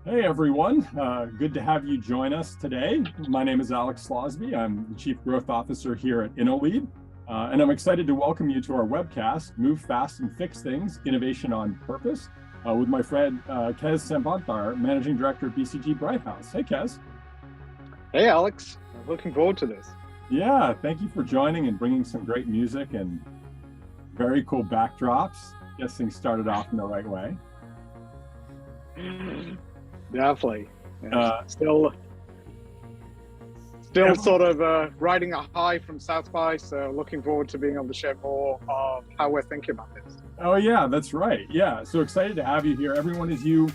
Hey everyone, good to have you join us today. My name is Alex Slawsby. I'm the Chief Growth Officer here at InnoLead, and I'm excited to welcome you to our webcast, Move Fast and Fix Things, Innovation on Purpose, with my friend Kes Sampanthar, Managing Director of BCG BrightHouse. Hey Kes. Hey Alex, I'm looking forward to this. Yeah, thank you for joining and bringing some great music and very cool backdrops. Guess things started off in the right way. Definitely. Still sort of riding a high from South by, so looking forward to being able to share more of how we're thinking about this. Oh yeah, that's right. Yeah, so excited to have you here. Everyone, as you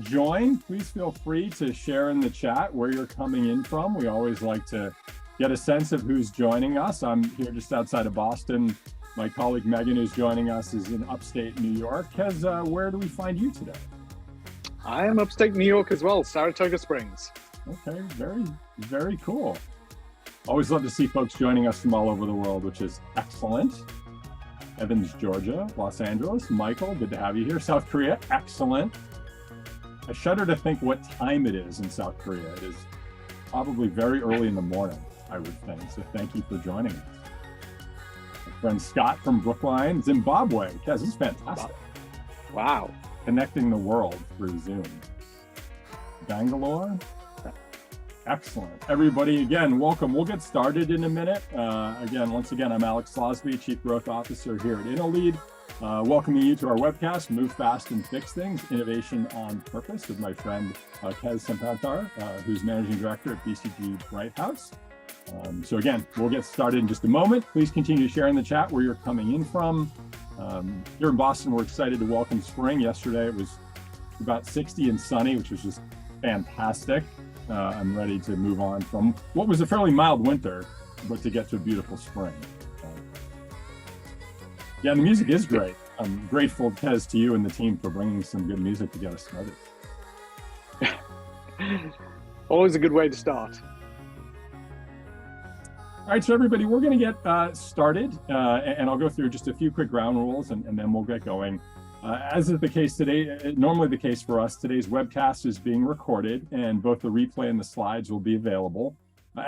join, please feel free to share in the chat where you're coming in from. We always like to get a sense of who's joining us. I'm here just outside of Boston. My colleague Megan, who's joining us, is in upstate New York. Kes, where do we find you today? I am upstate New York as well, Saratoga Springs. Okay, very cool. Always love to see folks joining us from all over the world, which is excellent. Evans, Georgia, Los Angeles. Michael, good to have you here. South Korea, excellent. I shudder to think what time it is in South Korea. It is probably very early in the morning, I would think. So thank you for joining us. My friend Scott from Brookline, Zimbabwe. Kes, this is fantastic. Wow. Connecting the world through Zoom. Bangalore, excellent. Everybody, again, welcome. We'll get started in a minute. Once again, I'm Alex Slawsby, Chief Growth Officer here at InnoLead. Welcoming you to our webcast, Move Fast and Fix Things, Innovation on Purpose, with my friend Kes Sampanthar, who's Managing Director at BCG BrightHouse. So again, we'll get started in just a moment. Please continue to share in the chat where you're coming in from. Here in Boston, we're excited to welcome spring. Yesterday, it was about 60 and sunny, which was just fantastic. I'm ready to move on from what was a fairly mild winter, but to get to a beautiful spring. Yeah, the music is great. I'm grateful, Kes, to you and the team for bringing some good music to get us started. Always a good way to start. All right, so everybody, we're going to get started, and I'll go through just a few quick ground rules, and then we'll get going. As is the case today, normally the case for us, today's webcast is being recorded, and both the replay and the slides will be available.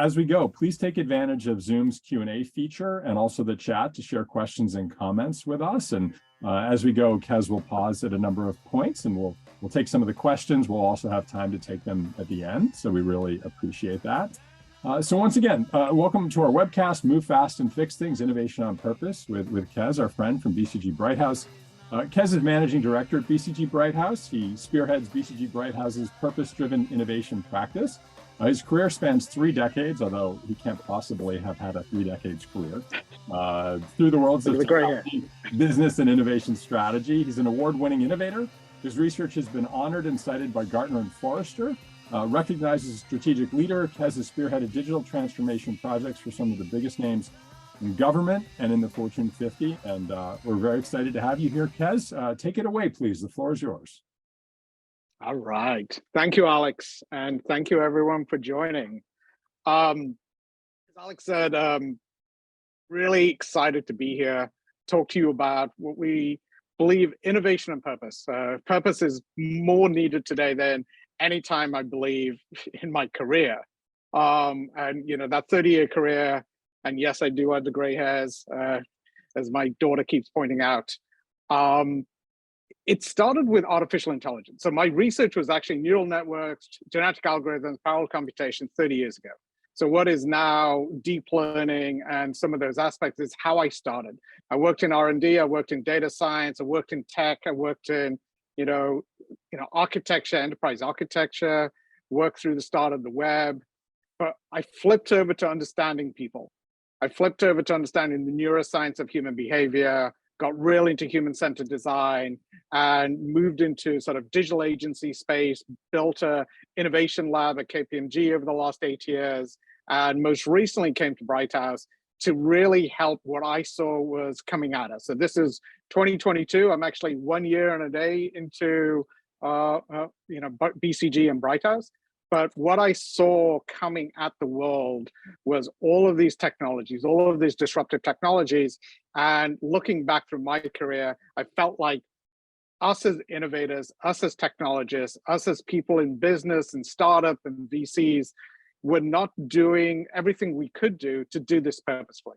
As we go, please take advantage of Zoom's Q&A feature and also the chat to share questions and comments with us. And as we go, Kes will pause at a number of points, and we'll take some of the questions. We'll also have time to take them at the end, so we really appreciate that. So once again, welcome to our webcast, Move Fast and Fix Things, Innovation on Purpose, with Kes, our friend from BCG BrightHouse. Kes is Managing Director at BCG BrightHouse. He spearheads BCG BrightHouse's purpose-driven innovation practice. His career spans 3 decades, although he can't possibly have had a 3 decades career, through the worlds of technology, business, and innovation strategy. He's an award-winning innovator. His research has been honored and cited by Gartner and Forrester. Recognized as a strategic leader, Kes has spearheaded digital transformation projects for some of the biggest names in government and in the Fortune 50. And we're very excited to have you here, Kes. Take it away, please. The floor is yours. All right. Thank you, Alex. And thank you, everyone, for joining. As Alex said, really excited to be here, talk to you about what we believe innovation and purpose. Purpose is more needed today than any time, I believe, in my career. And, that 30-year career, and yes, I do have the gray hairs, as my daughter keeps pointing out. It started with artificial intelligence. So my research was actually neural networks, genetic algorithms, parallel computation 30 years ago. So what is now deep learning and some of those aspects is how I started. I worked in R&D, I worked in data science, I worked in tech, I worked in architecture, enterprise architecture, worked through the start of the web, but I flipped over to understanding people. I flipped over to understanding the neuroscience of human behavior, got really into human-centered design, and moved into sort of digital agency space, built a innovation lab at KPMG over the last 8 years, and most recently came to BrightHouse to really help what I saw was coming at us. So this is 2022. I'm actually 1 year and a day into BCG and BrightHouse. But what I saw coming at the world was all of these technologies, all of these disruptive technologies. And looking back through my career, I felt like us as innovators, us as technologists, us as people in business and startup and VCs were not doing everything we could do to do this purposefully.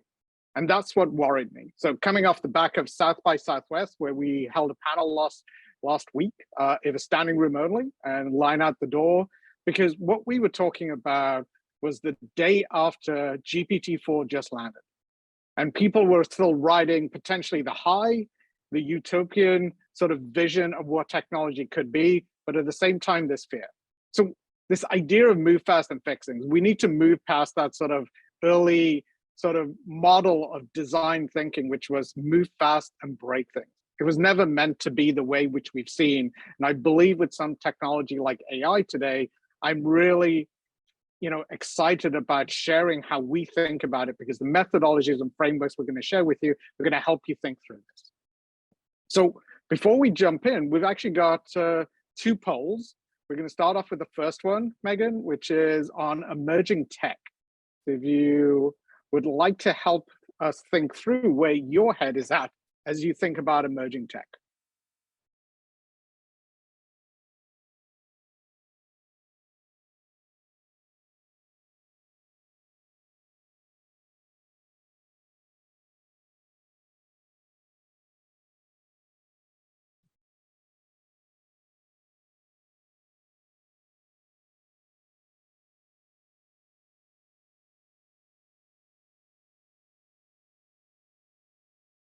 And that's what worried me. So coming off the back of South by Southwest, where we held a panel last week, it was standing room only and line out the door, because what we were talking about was the day after GPT-4 just landed. And people were still riding potentially the high, the utopian sort of vision of what technology could be, but at the same time, this fear. So this idea of move fast and fix things, we need to move past that sort of early sort of model of design thinking, which was move fast and break things. It was never meant to be the way which we've seen. And I believe with some technology like AI today, I'm really excited about sharing how we think about it, because the methodologies and frameworks we're going to share with you are going to help you think through this. So before we jump in, we've actually got 2 polls. We're going to start off with the first one, Megan, which is on emerging tech. If you would like to help us think through where your head is at as you think about emerging tech.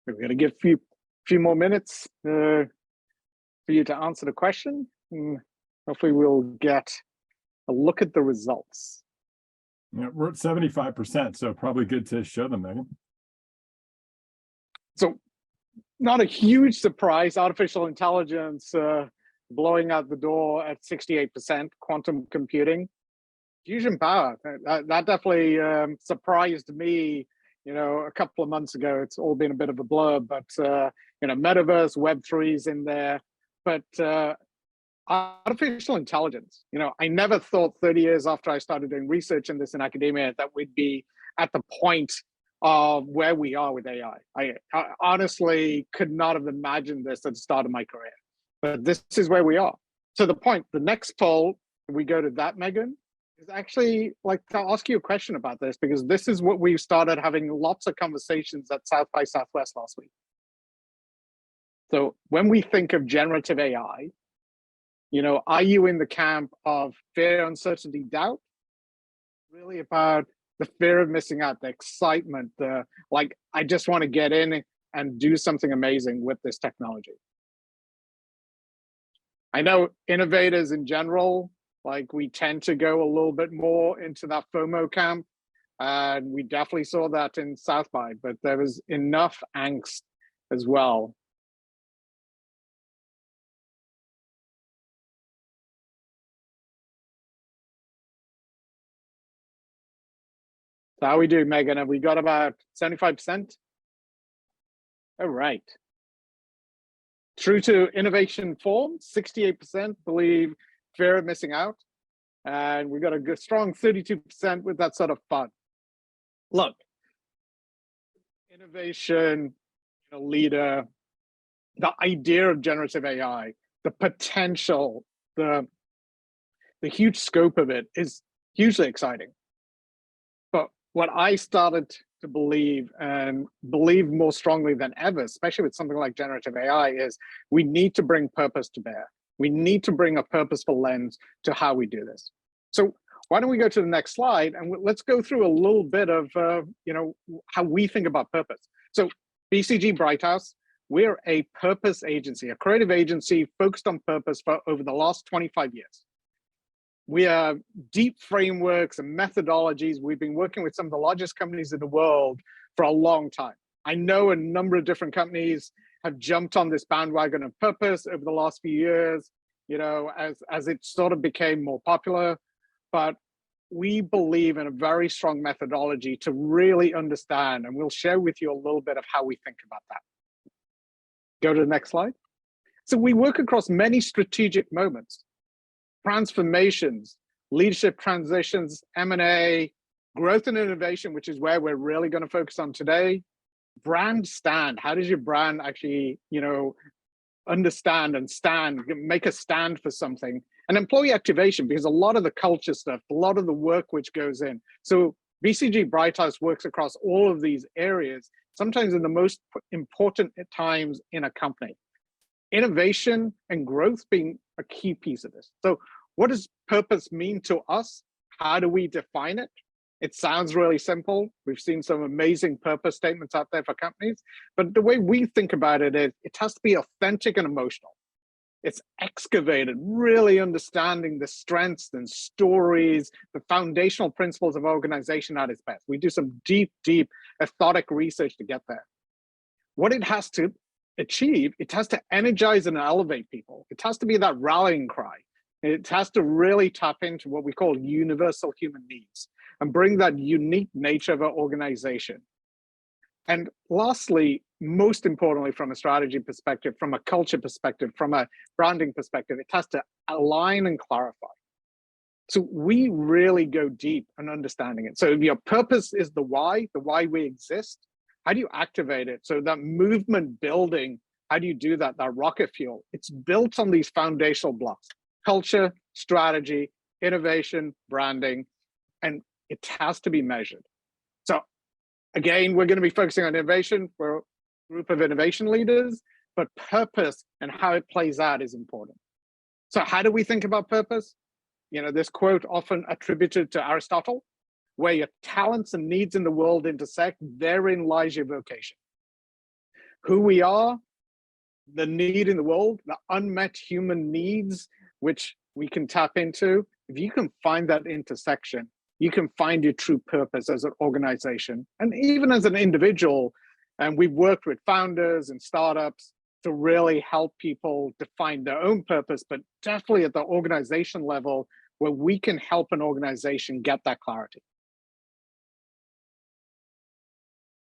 We're going to give a few more minutes for you to answer the question. And hopefully we'll get a look at the results. Yeah, we're at 75%, so probably good to show them, Megan. So not a huge surprise, artificial intelligence blowing out the door at 68%, quantum computing. Fusion power, that definitely surprised me. A couple of months ago, it's all been a bit of a blur, but metaverse, Web3 is in there. But artificial intelligence, I never thought 30 years after I started doing research in this in academia that we'd be at the point of where we are with AI. I honestly could not have imagined this at the start of my career, but this is where we are. To the point, the next poll, if we go to that, Megan, is actually like to ask you a question about this, because this is what we started having lots of conversations at South by Southwest last week. So when we think of generative AI, are you in the camp of fear, uncertainty, doubt? Really about the fear of missing out, the excitement, I just want to get in and do something amazing with this technology. I know innovators in general, we tend to go a little bit more into that FOMO camp. And we definitely saw that in South by, but there was enough angst as well. So how we do, Megan? Have we got about 75%? All right. True to innovation form, 68% believe fear of missing out. And we got a good strong 32% with that sort of fun. Look, innovation, leader, the idea of generative AI, the potential, the huge scope of it is hugely exciting. But what I started to believe, and believe more strongly than ever, especially with something like generative AI, is we need to bring purpose to bear. We need to bring a purposeful lens to how we do this. So why don't we go to the next slide, and let's go through a little bit of how we think about purpose. So BCG BrightHouse, we're a purpose agency, a creative agency focused on purpose for over the last 25 years. We have deep frameworks and methodologies. We've been working with some of the largest companies in the world for a long time. I know a number of different companies have jumped on this bandwagon of purpose over the last few years, as it sort of became more popular. But we believe in a very strong methodology to really understand, and we'll share with you a little bit of how we think about that. Go to the next slide. So we work across many strategic moments. Transformations, leadership transitions, M&A, growth and innovation, which is where we're really going to focus on today. Brand stand. How does your brand actually, understand and stand, make a stand for something. And employee activation, because a lot of the culture stuff, a lot of the work which goes in. So BCG BrightHouse works across all of these areas, sometimes in the most important times in a company. Innovation and growth being a key piece of this. So what does purpose mean to us? How do we define it? It sounds really simple. We've seen some amazing purpose statements out there for companies, but the way we think about it is it has to be authentic and emotional. It's excavated, really understanding the strengths and stories, the foundational principles of organization at its best. We do some deep, deep ethodic research to get there. What it has to achieve, it has to energize and elevate people. It has to be that rallying cry. It has to really tap into what we call universal human needs and bring that unique nature of our organization. And lastly, most importantly, from a strategy perspective, from a culture perspective, from a branding perspective, it has to align and clarify. So we really go deep in understanding it. So if your purpose is the why we exist, how do you activate it? So that movement building, how do you do that? That rocket fuel, it's built on these foundational blocks: culture, strategy, innovation, branding, and it has to be measured. So again, we're going to be focusing on innovation. We're a group of innovation leaders, but purpose and how it plays out is important. So how do we think about purpose? You know, this quote often attributed to Aristotle: where your talents and needs in the world intersect, therein lies your vocation. Who we are, the need in the world, the unmet human needs, which we can tap into. If you can find that intersection, you can find your true purpose as an organization and even as an individual. And we've worked with founders and startups to really help people define their own purpose, but definitely at the organization level where we can help an organization get that clarity.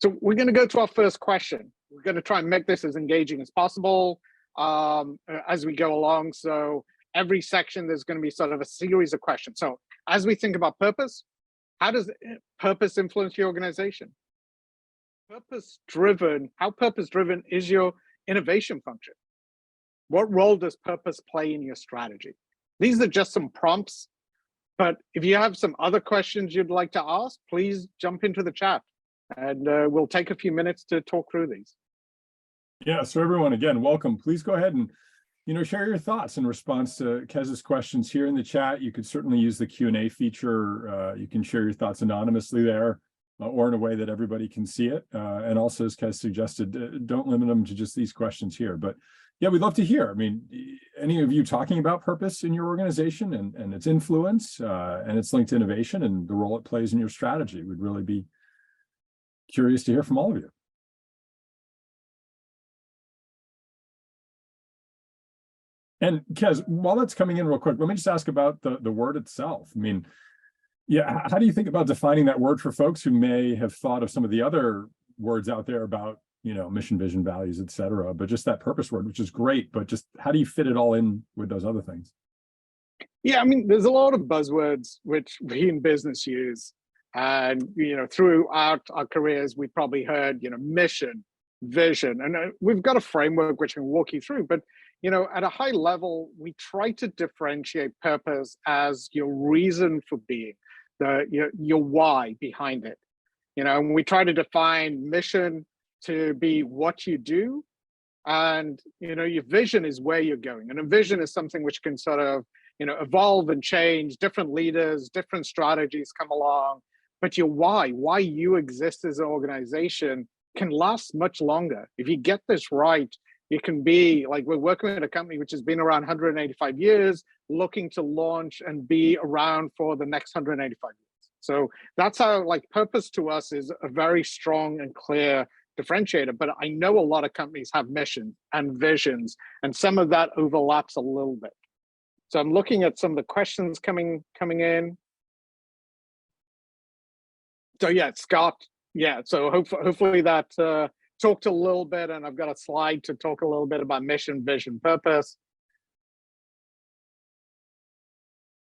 So we're going to go to our first question. We're going to try and make this as engaging as possible as we go along. So every section, there's going to be sort of a series of questions. So as we think about purpose, how does purpose influence your organization? How purpose-driven is your innovation function? What role does purpose play in your strategy? These are just some prompts, but if you have some other questions you'd like to ask, please jump into the chat and we'll take a few minutes to talk through these. Yeah, so everyone, again, welcome. Please go ahead and share your thoughts in response to Kes's questions here in the chat. You could certainly use the Q&A feature. You can share your thoughts anonymously there or in a way that everybody can see it. And also, as Kes suggested, don't limit them to just these questions here. But yeah, we'd love to hear. I mean, any of you talking about purpose in your organization and its influence and its linked to innovation and the role it plays in your strategy. We'd really be curious to hear from all of you. And Kes, while that's coming in real quick, let me just ask about the word itself. I mean, yeah, how do you think about defining that word for folks who may have thought of some of the other words out there about, mission, vision, values, et cetera, but just that purpose word, which is great, but just how do you fit it all in with those other things? Yeah, I mean, there's a lot of buzzwords which we in business use. And, throughout our careers, we've probably heard, mission, vision, and we've got a framework which can walk you through. But, at a high level, we try to differentiate purpose as your reason for being, your why behind it. And we try to define mission to be what you do. And, your vision is where you're going. And a vision is something which can sort of, evolve and change. Different leaders, different strategies come along. But your why you exist as an organization can last much longer. If you get this right, you can be like, we're working with a company which has been around 185 years, looking to launch and be around for the next 185 years. So that's how, purpose to us is a very strong and clear differentiator. But I know a lot of companies have missions and visions, and some of that overlaps a little bit. So I'm looking at some of the questions coming in. So yeah, Scott, yeah, so hopefully that talked a little bit, and I've got a slide to talk a little bit about mission, vision, purpose.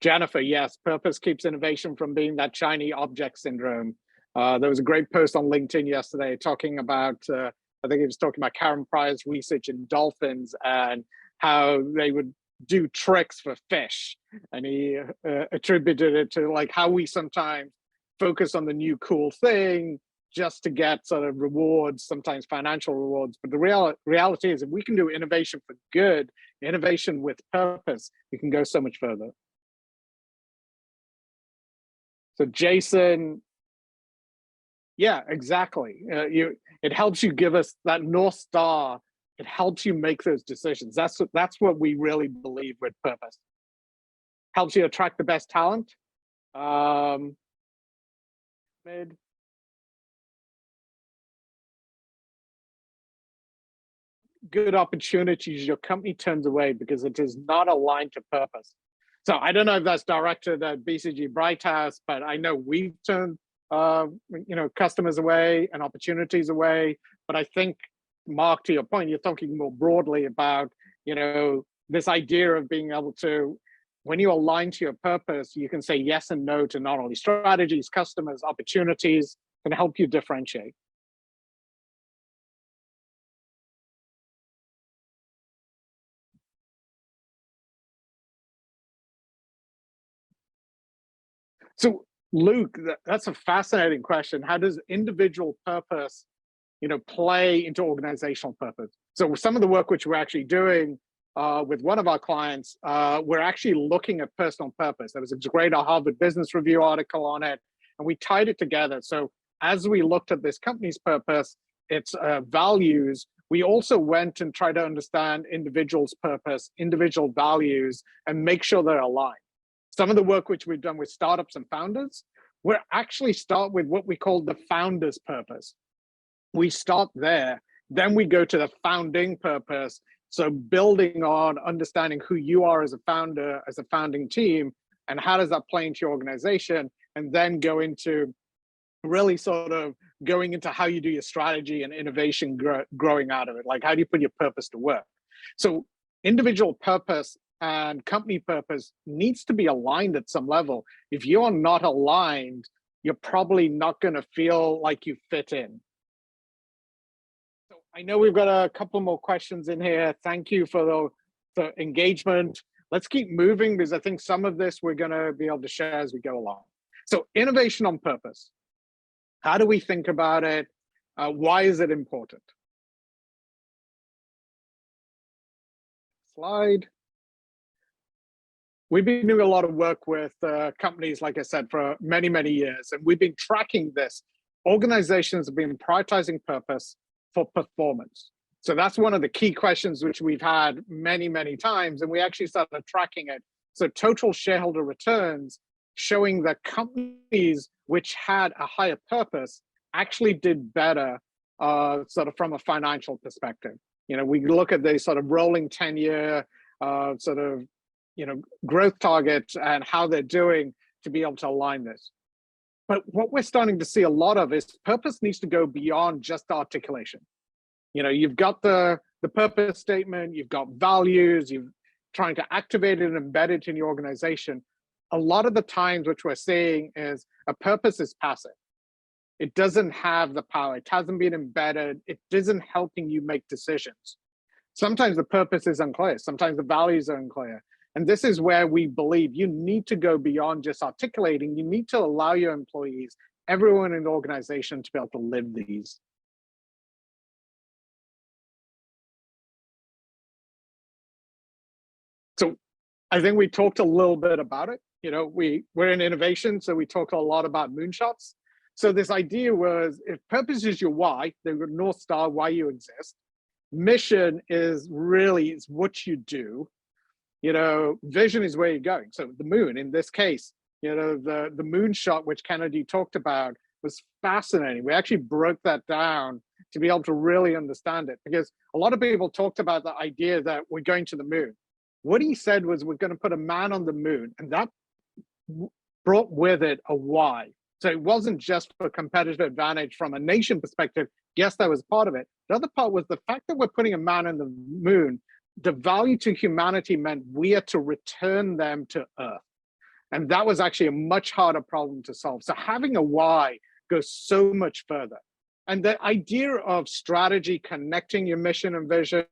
Jennifer, yes, purpose keeps innovation from being that shiny object syndrome. There was a great post on LinkedIn yesterday talking about I think he was talking about Karen Pryor's research in dolphins and how they would do tricks for fish. And he attributed it to like how we sometimes focus on the new cool thing just to get sort of rewards, sometimes financial rewards. But the reality is if we can do innovation for good, innovation with purpose, we can go so much further. So Jason, yeah, exactly. It helps you give us that North Star. It helps you make those decisions. That's what we really believe with purpose. Helps you attract the best talent. Good opportunities your company turns away because it is not aligned to purpose. So I don't know if that's directed at BCG BrightHouse, but I know we've turned customers away and opportunities away. But I think, Mark, to your point, you're talking more broadly about this idea of being able to, when you align to your purpose, you can say yes and no to not only strategies, customers, opportunities, can help you differentiate. So Luke, that's a fascinating question. How does individual purpose, play into organizational purpose? So some of the work which we're actually doing with one of our clients, we're actually looking at personal purpose. There was a great Harvard Business Review article on it, and we tied it together. So as we looked at this company's purpose, its values, we also went and tried to understand individuals' purpose, individual values, and make sure they're aligned. Some of the work which we've done with startups and founders, we actually start with what we call the founder's purpose. We start there, then we go to the founding purpose. So building on understanding who you are as a founder, as a founding team, and how does that play into your organization, and then go into really sort of going into how you do your strategy and innovation growing out of it. Like, how do you put your purpose to work? So individual purpose and company purpose needs to be aligned at some level. If you are not aligned, you're probably not going to feel like you fit in. So I know we've got a couple more questions in here. Thank you for the engagement. Let's keep moving because I think some of this we're going to be able to share as we go along. So innovation on purpose. How do we think about it? Why is it important? Slide. We've been doing a lot of work with companies, like I said, for many, many years, and we've been tracking this. Organizations have been prioritizing purpose for performance. So that's one of the key questions which we've had many, many times, and we actually started tracking it. So total shareholder returns showing that companies which had a higher purpose actually did better sort of from a financial perspective. We look at the sort of rolling 10-year sort of growth targets and how they're doing to be able to align this. But what we're starting to see a lot of is purpose needs to go beyond just articulation. You've got the purpose statement, you've got values, you're trying to activate it and embed it in your organization. A lot of the times what we're seeing is a purpose is passive. It doesn't have the power. It hasn't been embedded. It isn't helping you make decisions. Sometimes the purpose is unclear. Sometimes the values are unclear. And this is where we believe you need to go beyond just articulating. You need to allow your employees, everyone in the organization, to be able to live these. So I think we talked a little bit about it. We're in innovation, so we talk a lot about moonshots. So this idea was, if purpose is your why, the North Star, why you exist, mission is what you do. Vision is where you're going. So the moon, in this case, the moonshot, which Kennedy talked about, was fascinating. We actually broke that down to be able to really understand it, because a lot of people talked about the idea that we're going to the moon. What he said was, we're going to put a man on the moon, and that brought with it a why. So it wasn't just for competitive advantage from a nation perspective. Yes, that was part of it. The other part was the fact that we're putting a man on the moon. The value to humanity meant we had to return them to Earth. And that was actually a much harder problem to solve. So having a why goes so much further. And the idea of strategy connecting your mission and vision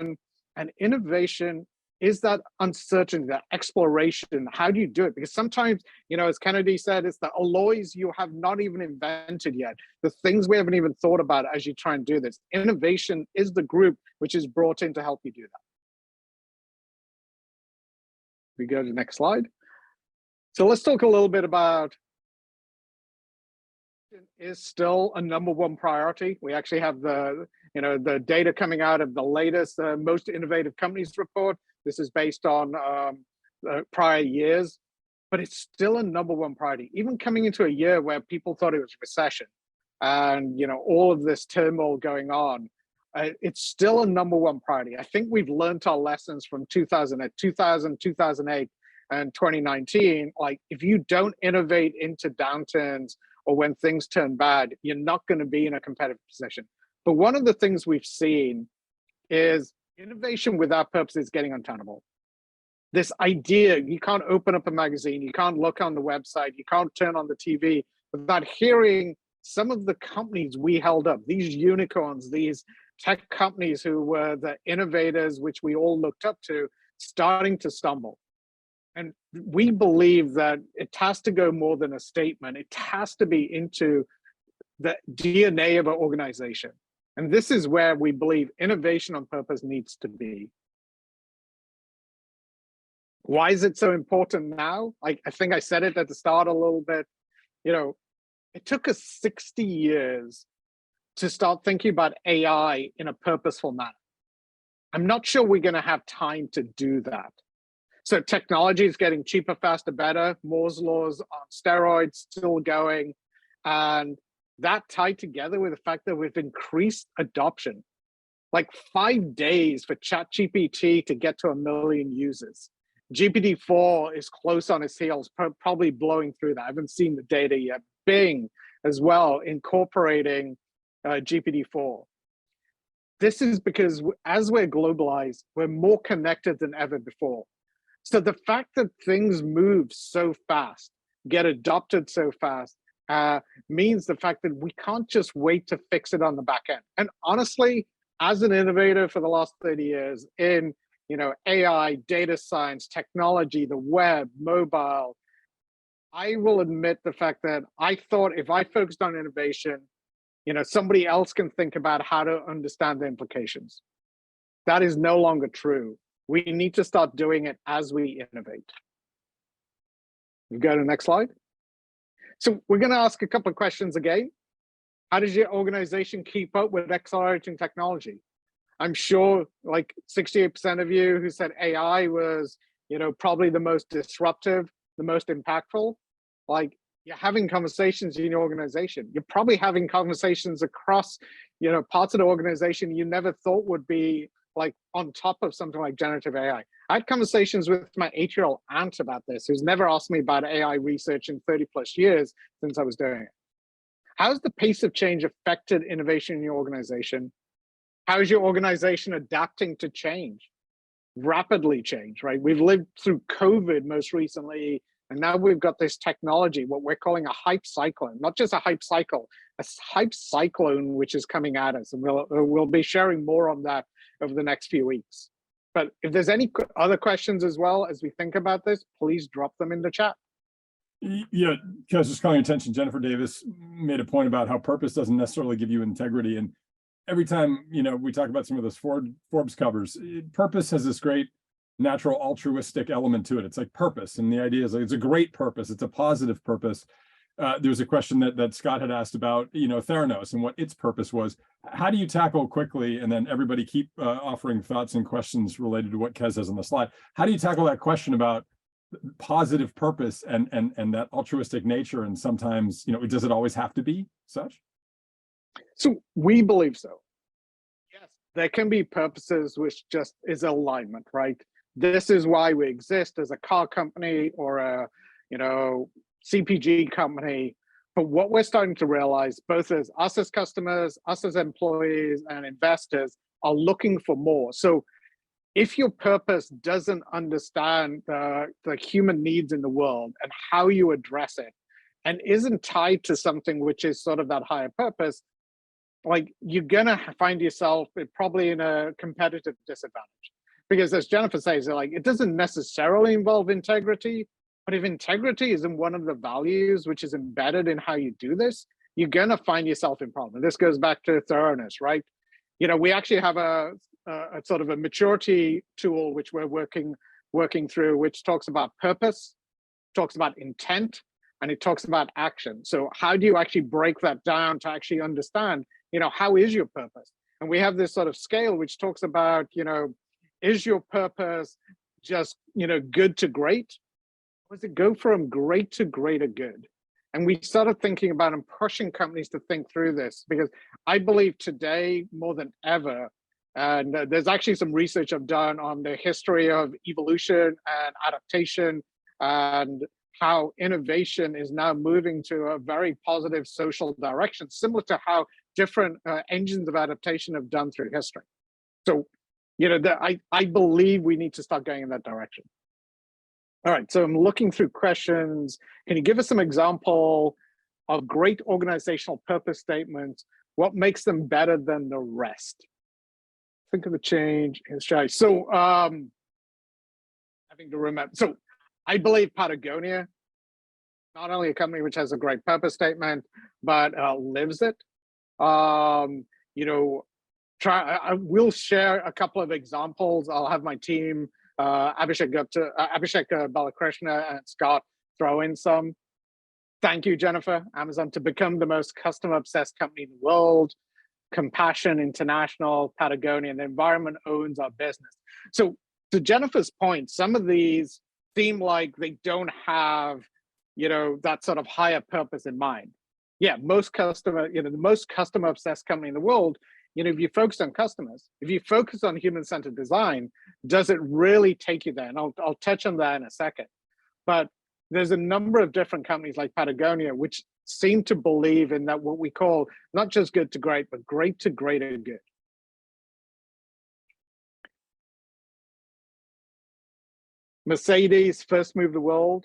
and innovation is that uncertainty, that exploration. How do you do it? Because sometimes, as Kennedy said, it's the alloys you have not even invented yet, the things we haven't even thought about as you try and do this. Innovation is the group which is brought in to help you do that. We go to the next slide. So let's talk a little bit about is still a #1 priority. We actually have the data coming out of the latest most innovative companies report. This is based on prior years, but it's still a #1 priority. Even coming into a year where people thought it was recession and all of this turmoil going on, it's still a #1 priority. I think we've learned our lessons from 2008, and 2019. Like, if you don't innovate into downturns or when things turn bad, you're not going to be in a competitive position. But one of the things we've seen is innovation without purpose is getting untenable. This idea, you can't open up a magazine, you can't look on the website, you can't turn on the TV without hearing some of the companies we held up, these unicorns, these tech companies who were the innovators, which we all looked up to, starting to stumble. And we believe that it has to go more than a statement. It has to be into the DNA of an organization. And this is where we believe innovation on purpose needs to be. Why is it so important now? I think I said it at the start a little bit. It took us 60 years to start thinking about AI in a purposeful manner. I'm not sure we're going to have time to do that. So technology is getting cheaper, faster, better. Moore's laws on steroids still going. And that tied together with the fact that we've increased adoption. Like 5 days for ChatGPT to get to 1 million users. GPT-4 is close on its heels, probably blowing through that. I haven't seen the data yet. Bing as well, incorporating GPT-4. This is because as we're globalized, we're more connected than ever before. So the fact that things move so fast, get adopted so fast, means the fact that we can't just wait to fix it on the back end. And honestly, as an innovator for the last 30 years in AI, data science, technology, the web, mobile, I will admit the fact that I thought if I focused on innovation, somebody else can think about how to understand the implications. That is no longer true. We need to start doing it as we innovate. You go to the next slide. So we're going to ask a couple of questions again. How does your organization keep up with accelerating technology? I'm sure like 68% of you who said AI was, probably the most disruptive, the most impactful. Like, you're having conversations in your organization. You're probably having conversations across, parts of the organization you never thought would be like on top of something like generative AI. I had conversations with my 8-year-old aunt about this, who's never asked me about AI research in 30 plus years since I was doing it. How's the pace of change affected innovation in your organization? How is your organization adapting to change? Rapidly change, right? We've lived through COVID most recently, and now we've got this technology, what we're calling a hype cyclone, not just a hype cycle, a hype cyclone, which is coming at us. And we'll be sharing more on that over the next few weeks. But if there's any other questions as well as we think about this, please drop them in the chat. Yeah, because just calling your attention, Jennifer Davis made a point about how purpose doesn't necessarily give you integrity. And every time, we talk about some of those Forbes covers, purpose has this great natural altruistic element to it. It's like purpose. And the idea is like, it's a great purpose. It's a positive purpose. There's a question that Scott had asked about, Theranos and what its purpose was. How do you tackle quickly, and then everybody keep offering thoughts and questions related to what Kes has on the slide. How do you tackle that question about positive purpose and that altruistic nature? And sometimes, does it always have to be such? So we believe so. Yes, there can be purposes which just is alignment, right? This is why we exist as a car company or a, CPG company. But what we're starting to realize, both as us as customers, us as employees and investors, are looking for more. So if your purpose doesn't understand the human needs in the world and how you address it, and isn't tied to something which is sort of that higher purpose, like you're gonna find yourself probably in a competitive disadvantage. Because as Jennifer says, like it doesn't necessarily involve integrity, but if integrity isn't one of the values which is embedded in how you do this, you're gonna find yourself in problem. This goes back to thoroughness, right? You know, we actually have a sort of a maturity tool which we're working through, which talks about purpose, talks about intent, and it talks about action. So how do you actually break that down to actually understand, you know, how is your purpose? And we have this sort of scale which talks about, you know, is your purpose just, you know, good to great? Or does it go from great to greater good? And we started thinking about and pushing companies to think through this, because I believe today more than ever, and there's actually some research I've done on the history of evolution and adaptation and how innovation is now moving to a very positive social direction, similar to how different engines of adaptation have done through history. So, you know, I believe we need to start going in that direction. All right, so I'm looking through questions. Can you give us some example of great organizational purpose statements? What makes them better than the rest? Think of the change in strategy. So having to remember, so I believe Patagonia, not only a company which has a great purpose statement, but lives it. You know, I will share a couple of examples. I'll have my team, Abhishek Balakrishna and Scott throw in some. Thank you, Jennifer. Amazon to become the most customer-obsessed company in the world. Compassion International, Patagonia, and the environment owns our business. So to Jennifer's point, some of these seem like they don't have, you know, that sort of higher purpose in mind. Yeah, most customer, you know, the most customer-obsessed company in the world, you know, if you focus on customers, if you focus on human-centered design, does it really take you there? And I'll touch on that in a second. But there's a number of different companies like Patagonia which seem to believe in that, what we call not just good to great, but great to greater good. Mercedes first moved the world.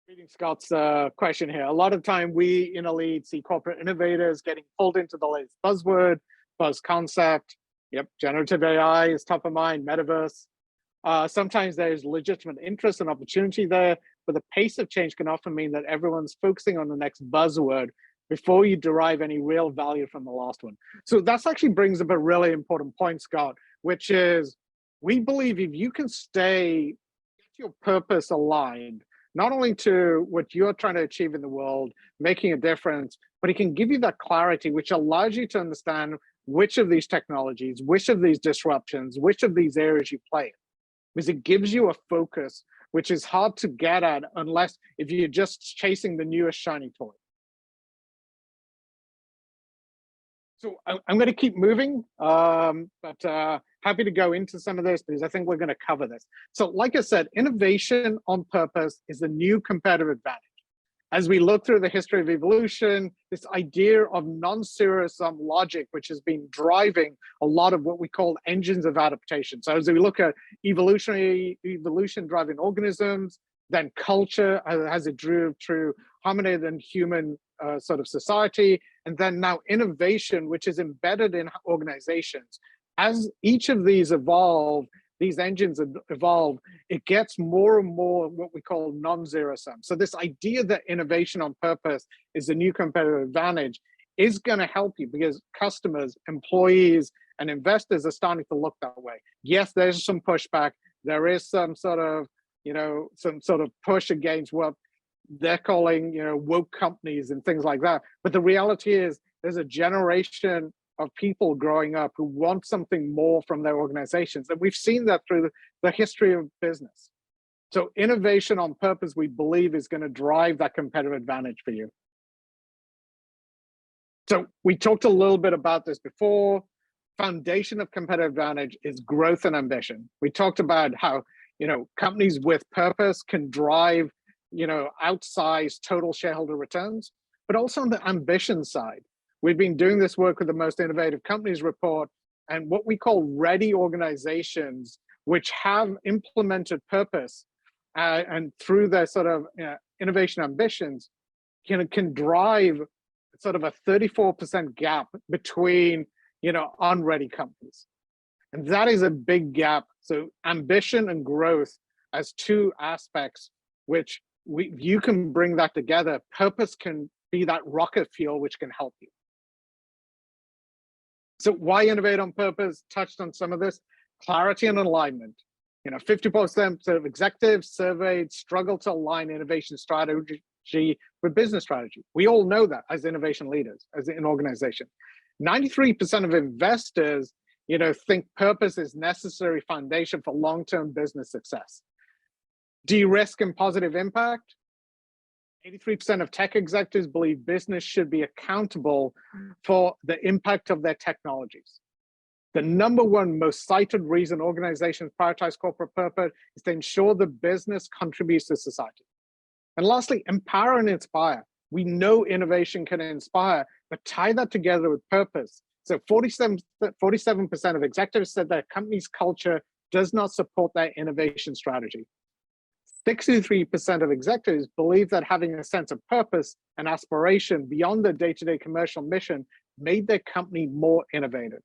Reading Scott's question here. A lot of time we InnoLead see corporate innovators getting pulled into the latest buzzword, buzz concept. Yep, generative AI is top of mind, metaverse. Sometimes there's legitimate interest and opportunity there, but the pace of change can often mean that everyone's focusing on the next buzzword before you derive any real value from the last one. So that's actually brings up a really important point, Scott, which is we believe if you can get your purpose aligned, not only to what you're trying to achieve in the world, making a difference, but it can give you that clarity, which allows you to understand which of these technologies, which of these disruptions, which of these areas you play in. Because it gives you a focus, which is hard to get at unless if you're just chasing the newest shiny toy. So I'm going to keep moving, but happy to go into some of this because I think we're going to cover this. So like I said, innovation on purpose is the new competitive advantage. As we look through the history of evolution, this idea of non-zero sum logic, which has been driving a lot of what we call engines of adaptation. So as we look at evolution driving organisms, then culture as it drew through hominid and human sort of society, and then now innovation, which is embedded in organizations. As each of these evolve, these engines evolve, it gets more and more what we call non-zero sum. So this idea that innovation on purpose is a new competitive advantage is going to help you because customers, employees, and investors are starting to look that way. Yes, there's some pushback. There is some sort of, you know, some sort of push against what they're calling, you know, woke companies and things like that. But the reality is there's a generation of people growing up who want something more from their organizations. And we've seen that through the history of business. So innovation on purpose, we believe, is going to drive that competitive advantage for you. So we talked a little bit about this before. Foundation of competitive advantage is growth and ambition. We talked about how, you know, companies with purpose can drive, you know, outsized total shareholder returns, but also on the ambition side. We've been doing this work with the Most Innovative Companies report and what we call ready organizations, which have implemented purpose, and through their sort of innovation ambitions can drive sort of a 34% gap between unready companies. And that is a big gap. So ambition and growth as two aspects, which you can bring that together. Purpose can be that rocket fuel which can help you. So why innovate on purpose? Touched on some of this. Clarity and alignment. 50% of executives surveyed struggle to align innovation strategy with business strategy. We all know that as innovation leaders, as an organization. 93% of investors think purpose is necessary foundation for long-term business success. De-risk and positive impact. 83% of tech executives believe business should be accountable for the impact of their technologies. The number one most cited reason organizations prioritize corporate purpose is to ensure the business contributes to society. And lastly, empower and inspire. We know innovation can inspire, but tie that together with purpose. So 47% of executives said their company's culture does not support their innovation strategy. 63% of executives believe that having a sense of purpose and aspiration beyond the day-to-day commercial mission made their company more innovative.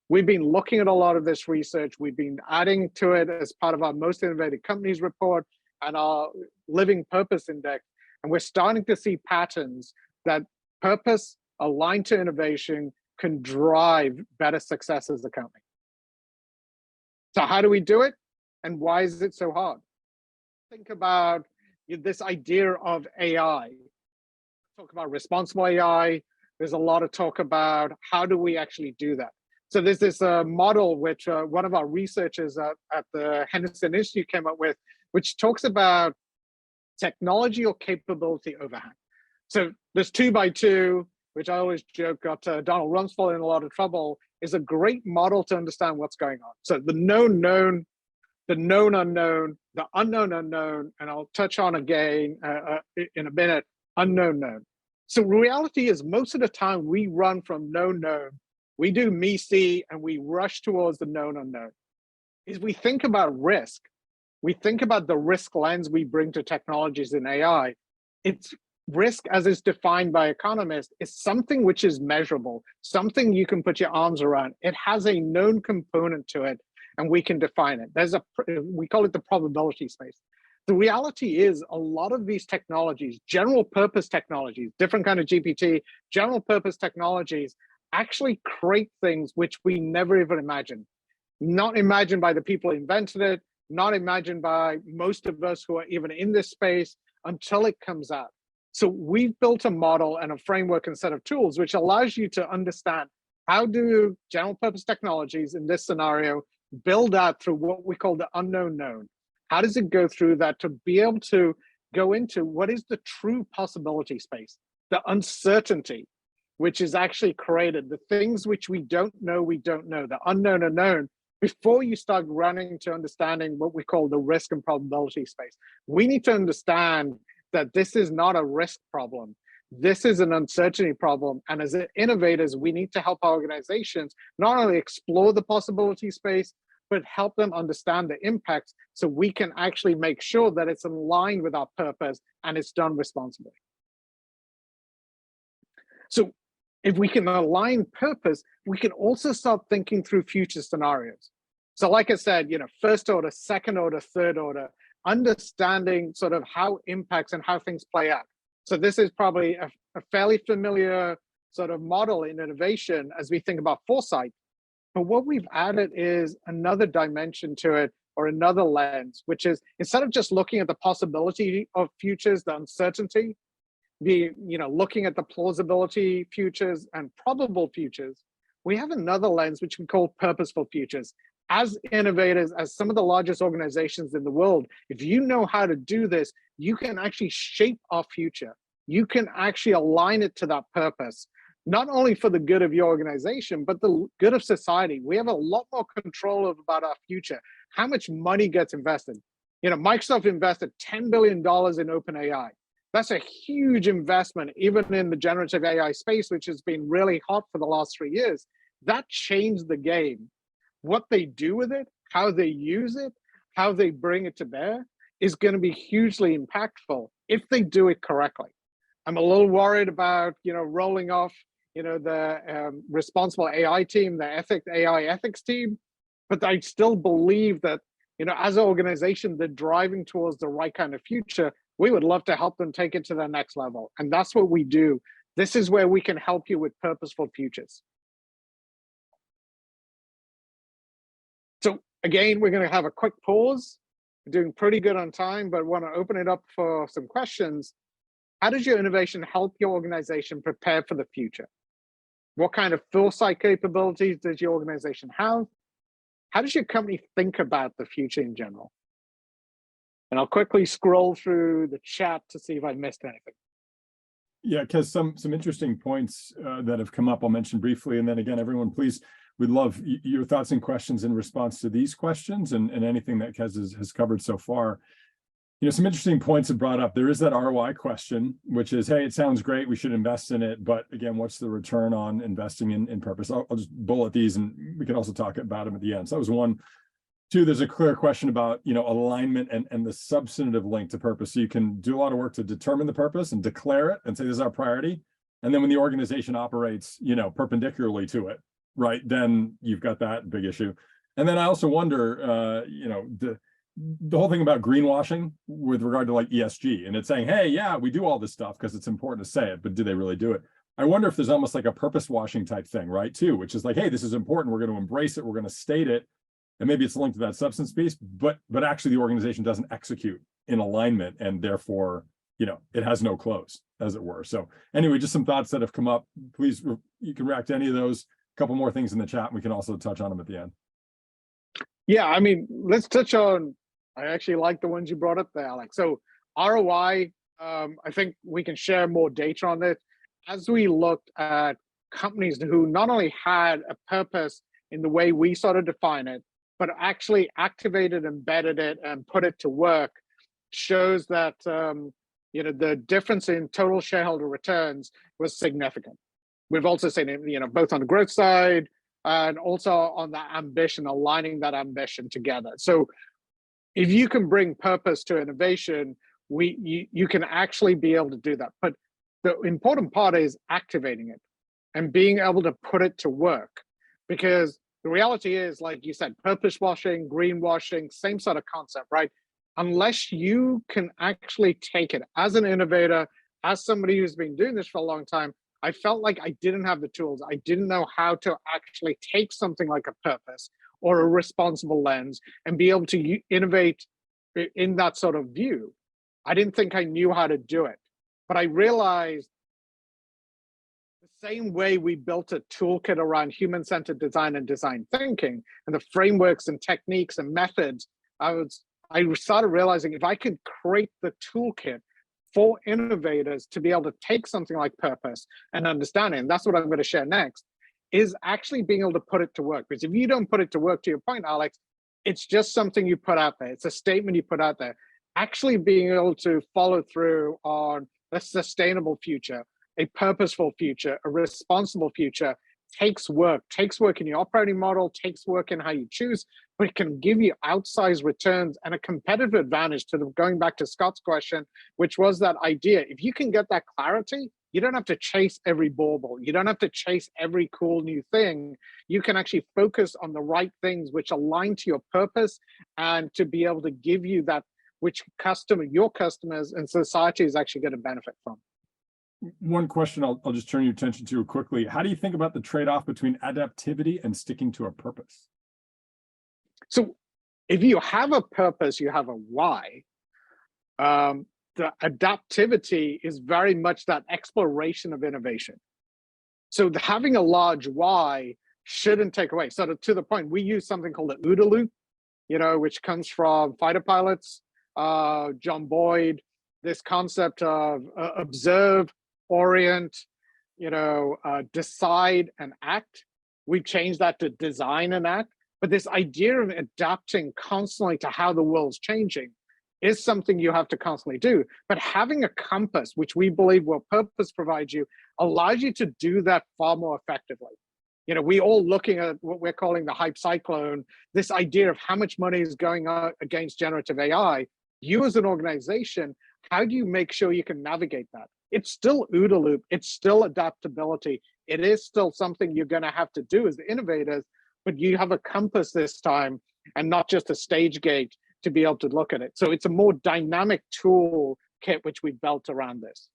We've been looking at a lot of this research. We've been adding to it as part of our Most Innovative Companies report and our Living Purpose Index. And we're starting to see patterns that purpose aligned to innovation can drive better success as a company. So how do we do it? And why is it so hard? Think about this idea of AI. Talk about responsible AI. There's a lot of talk about how do we actually do that. So there's this model which one of our researchers at the Henderson Institute came up with, which talks about technology or capability overhang. So this 2x2, which I always joke got Donald Rumsfeld in a lot of trouble, is a great model to understand what's going on. So the known known, the known unknown, the unknown unknown, and I'll touch on again in a minute, unknown known. So reality is most of the time we run from known known, we do me see, and we rush towards the known unknown. Is we think about risk, we think about the risk lens we bring to technologies in AI. It's risk as is defined by economists is something which is measurable, something you can put your arms around. It has a known component to it, and we can define it. We call it the probability space. The reality is a lot of these technologies, general purpose technologies, different kind of GPT, general purpose technologies, actually create things which we never even imagined. Not imagined by the people who invented it, not imagined by most of us who are even in this space until it comes out. So we've built a model and a framework and set of tools which allows you to understand how do general purpose technologies in this scenario build out through what we call the unknown known. How does it go through that to be able to go into what is the true possibility space, the uncertainty, which is actually created, the things which we don't know, the unknown unknown, before you start running to understanding what we call the risk and probability space. We need to understand that this is not a risk problem. This is an uncertainty problem. And as innovators, we need to help our organizations not only explore the possibility space, but help them understand the impacts so we can actually make sure that it's in line with our purpose and it's done responsibly. So if we can align purpose, we can also start thinking through future scenarios. So like I said, first order, second order, third order, understanding sort of how impacts and how things play out. So this is probably a fairly familiar sort of model in innovation as we think about foresight. But what we've added is another dimension to it, or another lens, which is instead of just looking at the possibility of futures, the uncertainty, looking at the plausibility futures and probable futures, we have another lens which we call purposeful futures. As innovators, as some of the largest organizations in the world, if you know how to do this, you can actually shape our future. You can actually align it to that purpose, not only for the good of your organization, but the good of society. We have a lot more control about our future, how much money gets invested. Microsoft invested $10 billion in OpenAI. That's a huge investment, even in the generative AI space, which has been really hot for the last 3 years. That changed the game. What they do with it, how they use it, how they bring it to bear, is going to be hugely impactful if they do it correctly. I'm a little worried about, rolling off, the responsible AI team, the AI ethics team, but I still believe that, as an organization, they're driving towards the right kind of future. We would love to help them take it to the next level. And that's what we do. This is where we can help you with purposeful futures. So again, we're going to have a quick pause. We're doing pretty good on time, but want to open it up for some questions. How does your innovation help your organization prepare for the future? What kind of foresight capabilities does your organization have? How does your company think about the future in general? And I'll quickly scroll through the chat to see if I missed anything. Yeah, because some interesting points that have come up, I'll mention briefly. And then again, everyone, please, we'd love your thoughts and questions in response to these questions and anything that Kes has covered so far. Some interesting points have brought up. There is that ROI question, which is, hey, it sounds great, we should invest in it, but again, what's the return on investing in purpose? I'll just bullet these and we can also talk about them at the end. So that was one. Two, there's a clear question about, alignment and the substantive link to purpose. So you can do a lot of work to determine the purpose and declare it and say, this is our priority. And then when the organization operates, perpendicularly to it, right, then you've got that big issue. And then I also wonder, the whole thing about greenwashing with regard to like ESG, and it's saying, hey, yeah, we do all this stuff because it's important to say it, but do they really do it? I wonder if there's almost like a purpose washing type thing, right, too, which is like, hey, this is important, we're going to embrace it, we're going to state it, and maybe it's linked to that substance piece, but actually the organization doesn't execute in alignment, and therefore, it has no close, as it were. So anyway, just some thoughts that have come up. Please, you can react to any of those. A couple more things in the chat, and we can also touch on them at the end. Yeah, I mean, let's touch on, I actually like the ones you brought up there, Alex. So ROI, I think we can share more data on it. As we looked at companies who not only had a purpose in the way we sort of define it, but actually activated, embedded it, and put it to work, shows that the difference in total shareholder returns was significant. We've also seen it, both on the growth side and also on that ambition, aligning that ambition together. So if you can bring purpose to innovation, you can actually be able to do that. But the important part is activating it and being able to put it to work. Because the reality is, like you said, purpose washing, greenwashing, same sort of concept, right? Unless you can actually take it as an innovator, as somebody who's been doing this for a long time, I felt like I didn't have the tools. I didn't know how to actually take something like a purpose or a responsible lens and be able to innovate in that sort of view. I didn't think I knew how to do it, but I realized the same way we built a toolkit around human-centered design and design thinking and the frameworks and techniques and methods, I started realizing if I could create the toolkit for innovators to be able to take something like purpose and understand it, and that's what I'm going to share next, is actually being able to put it to work. Because if you don't put it to work, to your point, Alex, it's just something you put out there. It's a statement you put out there. Actually being able to follow through on a sustainable future, a purposeful future, a responsible future takes work in your operating model, takes work in how you choose, but it can give you outsized returns and a competitive advantage to going back to Scott's question, which was that idea. If you can get that clarity, you don't have to chase every bauble. You don't have to chase every cool new thing. You can actually focus on the right things which align to your purpose and to be able to give you that which your customers and society is actually going to benefit from. One question I'll just turn your attention to quickly. How do you think about the trade-off between adaptivity and sticking to a purpose? So if you have a purpose, you have a why. The adaptivity is very much that exploration of innovation. So having a large why shouldn't take away. So to the point, we use something called the OODA loop, which comes from fighter pilots, John Boyd, this concept of observe, orient, decide and act. We've changed that to design and act. But this idea of adapting constantly to how the world's changing is something you have to constantly do. But having a compass, which we believe will purpose provide you, allows you to do that far more effectively. We all looking at what we're calling the hype cyclone, this idea of how much money is going out against generative AI. You as an organization, how do you make sure you can navigate that? It's still OODA loop, it's still adaptability. It is still something you're going to have to do as the innovators, but you have a compass this time and not just a stage gate to be able to look at it. So it's a more dynamic tool kit which we built around this.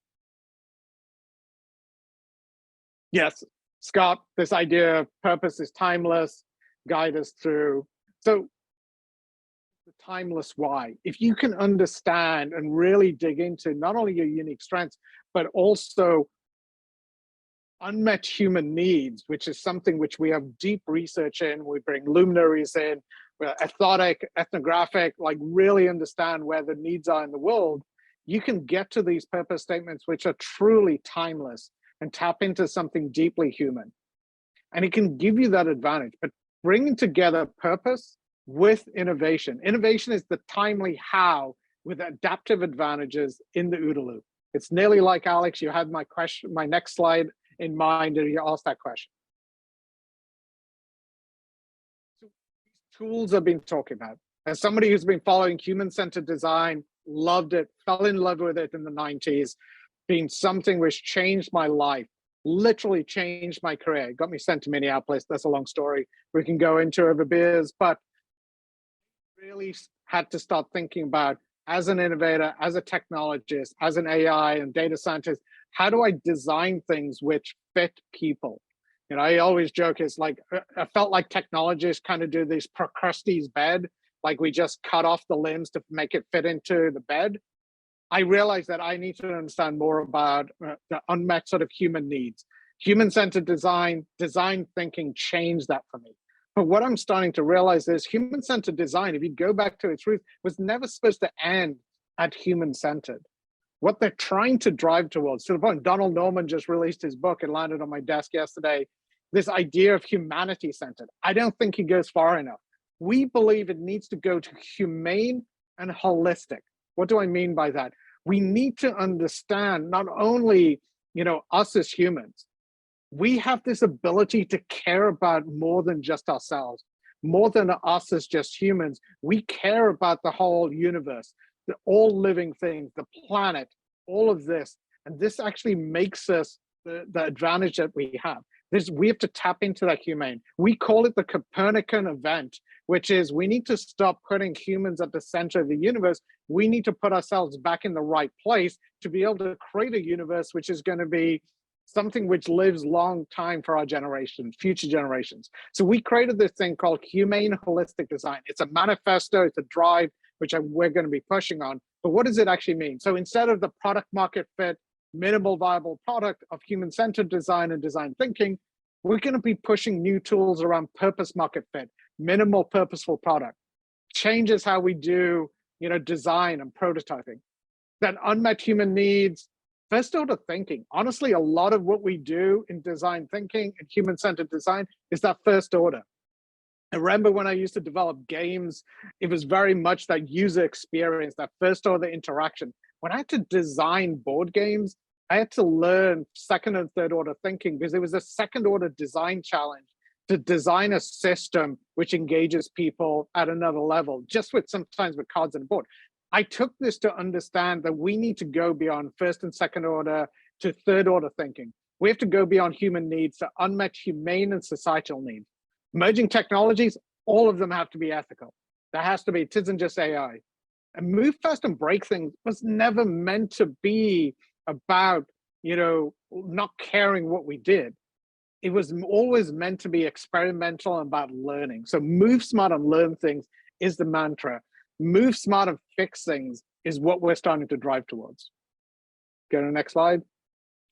Yes, Scott, this idea of purpose is timeless, guide us through. So the timeless why. If you can understand and really dig into not only your unique strengths, but also unmet human needs, which is something which we have deep research in, we bring luminaries in, ethnographic, like really understand where the needs are in the world, you can get to these purpose statements which are truly timeless and tap into something deeply human. And it can give you that advantage, but bringing together purpose with innovation. Innovation is the timely how with adaptive advantages in the OODA loop. It's nearly like, Alex, you had my question, my next slide in mind, and you asked that question. So these tools I've been talking about, as somebody who's been following human-centered design, loved it, fell in love with it in the 90s, been something which changed my life, literally changed my career. It got me sent to Minneapolis. That's a long story we can go into over beers, but really had to start thinking about, as an innovator, as a technologist, as an AI and data scientist, how do I design things which fit people? You know, I always joke, it's like, I felt like technologists kind of do this Procrustes bed, like we just cut off the limbs to make it fit into the bed. I realized that I need to understand more about the unmet sort of human needs. Human-centered design, design thinking changed that for me. But what I'm starting to realize is human-centered design, if you go back to its roots, was never supposed to end at human-centered. What they're trying to drive towards, to the point, Donald Norman just released his book and landed on my desk yesterday, this idea of humanity-centered. I don't think he goes far enough. We believe it needs to go to humane and holistic. What do I mean by that? We need to understand not only, you know, us as humans, we have this ability to care about more than just ourselves, more than us as just humans. We care about the whole universe, all living things, the planet, all of this. And this actually makes us the advantage that we have. We have to tap into that humane. We call it the Copernican event, which is we need to stop putting humans at the center of the universe. We need to put ourselves back in the right place to be able to create a universe which is going to be something which lives long time for our generation, future generations. So we created this thing called humane holistic design. It's a manifesto, it's a drive, which we're going to be pushing on. But what does it actually mean? So instead of the product market fit, minimal viable product of human-centered design and design thinking, we're going to be pushing new tools around purpose market fit, minimal purposeful product, changes how we do, you know, design and prototyping. Then unmet human needs, first order thinking. Honestly, a lot of what we do in design thinking and human-centered design is that first order. I remember when I used to develop games, it was very much that user experience, that first order interaction. When I had to design board games, I had to learn second and third order thinking because it was a second order design challenge to design a system which engages people at another level, just with sometimes with cards and a board. I took this to understand that we need to go beyond first and second order to third order thinking. We have to go beyond human needs to unmet humane and societal needs. Emerging technologies, all of them have to be ethical. There has to be, it isn't just AI. And move fast and break things was never meant to be about, you know, not caring what we did. It was always meant to be experimental and about learning. So move smart and learn things is the mantra. Move smart and fix things is what we're starting to drive towards. Go to the next slide.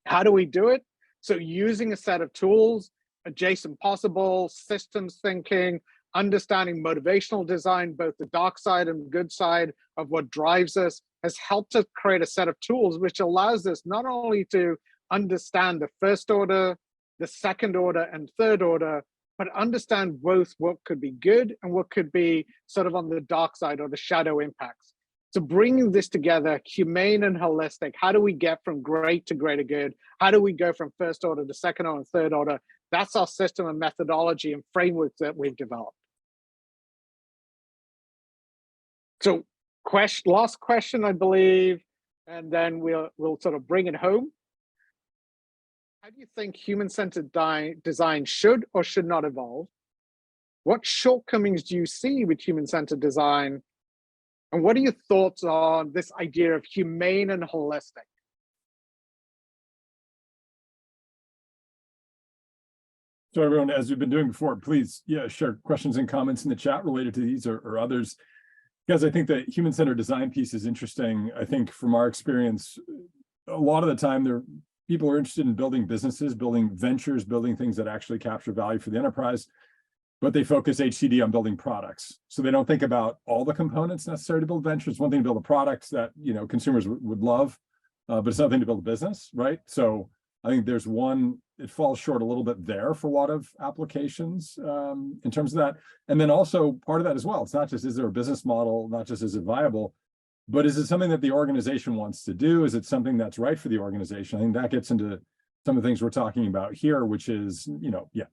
How do we do it? So using a set of tools, adjacent possible, systems thinking, understanding motivational design, both the dark side and good side of what drives us, has helped us create a set of tools which allows us not only to understand the first order, the second order, and third order, but understand both what could be good and what could be sort of on the dark side or the shadow impacts. So bringing this together, humane and holistic, how do we get from great to greater good? How do we go from first order to second order and third order? That's our system and methodology and frameworks that we've developed. So last question, I believe, and then we'll sort of bring it home. How do you think human-centered design should or should not evolve? What shortcomings do you see with human-centered design? And what are your thoughts on this idea of humane and holistic? So everyone, as we've been doing before, please, share questions and comments in the chat related to these or others, because I think the human-centered design piece is interesting. I think from our experience, a lot of the time people are interested in building businesses, building ventures, building things that actually capture value for the enterprise, but they focus HCD on building products. So they don't think about all the components necessary to build ventures. It's one thing to build a product that consumers would love, but it's another thing to build a business, right? So I think it falls short a little bit there for a lot of applications in terms of that. And then also part of that as well, it's not just, is there a business model, not just is it viable, but is it something that the organization wants to do? Is it something that's right for the organization? I think that gets into some of the things we're talking about here, which is,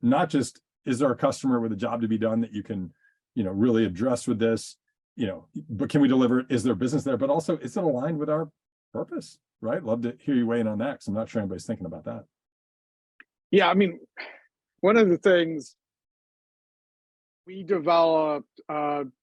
not just, is there a customer with a job to be done that you can, really address with this, but can we deliver it? Is there business there? But also, is it aligned with our purpose, right? Love to hear you weigh in on that, because I'm not sure anybody's thinking about that. Yeah, I mean, one of the things we developed